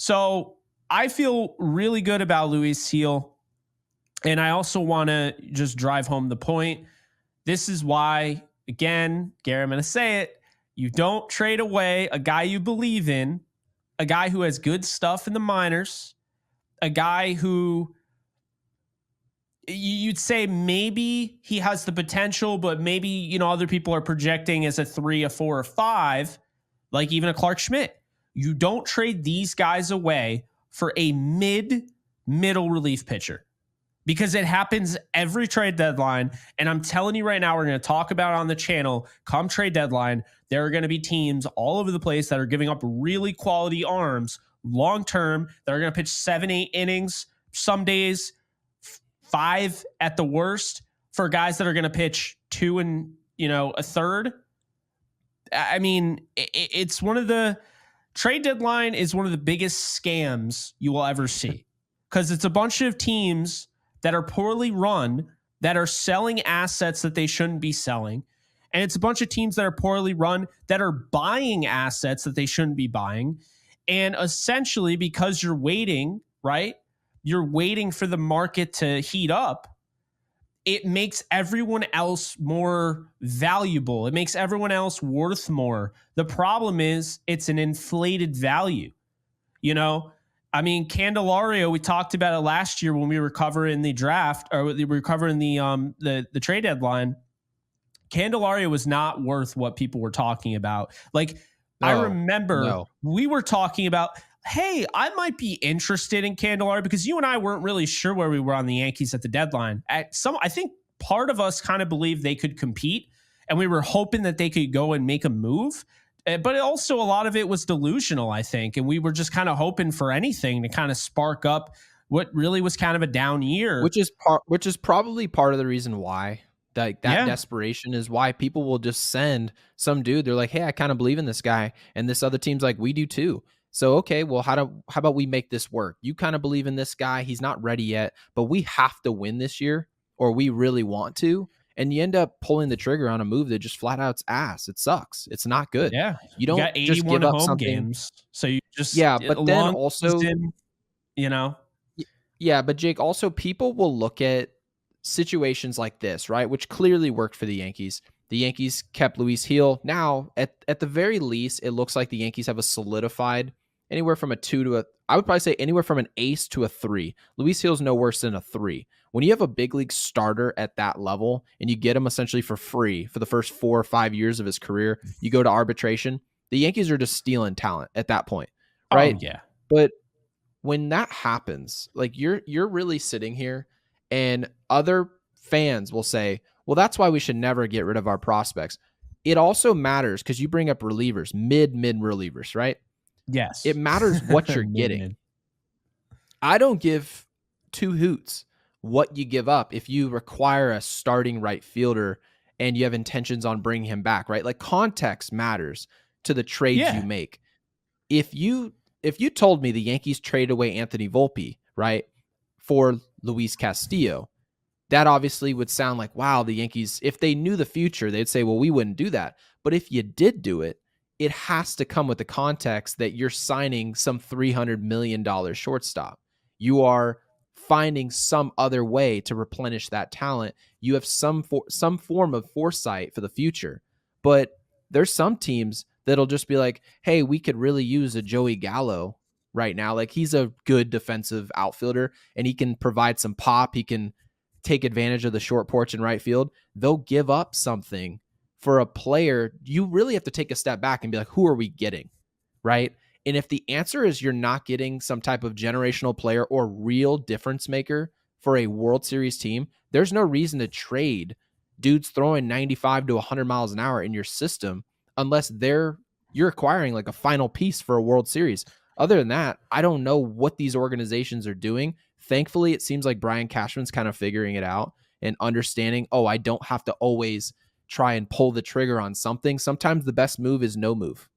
So I feel really good about Luis Gil. And I also want to just drive home the point. This is why, again, Gary, I'm going to say it. You don't trade away a guy you believe in, a guy who has good stuff in the minors, a guy who you'd say maybe he has the potential, but maybe, other people are projecting as a 3, a 4, or 5, like even a Clark Schmidt. You don't trade these guys away for a middle relief pitcher, because it happens every trade deadline. And I'm telling you right now, we're going to talk about it on the channel. Come trade deadline, there are going to be teams all over the place that are giving up really quality arms long term that are going to pitch 7, 8 innings, some days 5 at the worst, for guys that are going to pitch 2 and a third. I mean, it's one of the trade deadline is one of the biggest scams you will ever see, because it's a bunch of teams that are poorly run, that are selling assets that they shouldn't be selling. And it's a bunch of teams that are poorly run that are buying assets that they shouldn't be buying. And essentially, because you're waiting, right? You're waiting for the market to heat up. It makes everyone else more valuable. It makes everyone else worth more. The problem is it's an inflated value. I mean, Candelario, we talked about it last year when we were covering the draft, or we were covering the trade deadline. Candelario was not worth what people were talking about. Like, I remember we were talking about, hey, I might be interested in Candelario, because you and I weren't really sure where we were on the Yankees at the deadline. I think part of us kind of believed they could compete, and we were hoping that they could go and make a move. But also a lot of it was delusional, I think. And we were just kind of hoping for anything to kind of spark up what really was kind of a down year. Which is probably part of the reason why that desperation is why people will just send some dude. They're like, hey, I kind of believe in this guy. And this other team's like, we do too. So, okay, well, how about we make this work? You kind of believe in this guy. He's not ready yet, but we have to win this year, or we really want to. And you end up pulling the trigger on a move that just flat out's ass. It sucks. It's not good. Yeah. You don't got 81 just give up home something. games. So you just, but then also, Yeah, but Jake, also people will look at situations like this, right? Which clearly worked for the Yankees. The Yankees kept Luis Gil. Now, at the very least, it looks like the Yankees have a solidified anywhere from a 2 to I would probably say anywhere from an ace to a 3. Luis Gil's no worse than a 3. When you have a big league starter at that level and you get him essentially for free for the first 4 or 5 years of his career, you go to arbitration, the Yankees are just stealing talent at that point, right? Oh, yeah. But when that happens, like you're really sitting here, and other fans will say, well, that's why we should never get rid of our prospects. It also matters because you bring up relievers, mid relievers, right? Yes. It matters what you're getting. I don't give 2 hoots what you give up if you require a starting right fielder and you have intentions on bringing him back, right? Like, context matters to the trades you make. If you told me the Yankees traded away Anthony Volpe, right, for Luis Castillo, that obviously would sound like, wow, the Yankees, if they knew the future, they'd say, well, we wouldn't do that. But if you did do it, it has to come with the context that you're signing some $300 million shortstop. You are finding some other way to replenish that talent. You have some form of foresight for the future. But there's some teams that'll just be like, hey, we could really use a Joey Gallo right now. Like, he's a good defensive outfielder and he can provide some pop. He can take advantage of the short porch in right field. They'll give up something for a player. You really have to take a step back and be like, who are we getting? Right? And if the answer is you're not getting some type of generational player or real difference maker for a World Series team, there's no reason to trade dudes throwing 95 to 100 miles an hour in your system unless you're acquiring like a final piece for a World Series. Other than that, I don't know what these organizations are doing. Thankfully, it seems like Brian Cashman's kind of figuring it out and understanding, I don't have to always try and pull the trigger on something. Sometimes the best move is no move.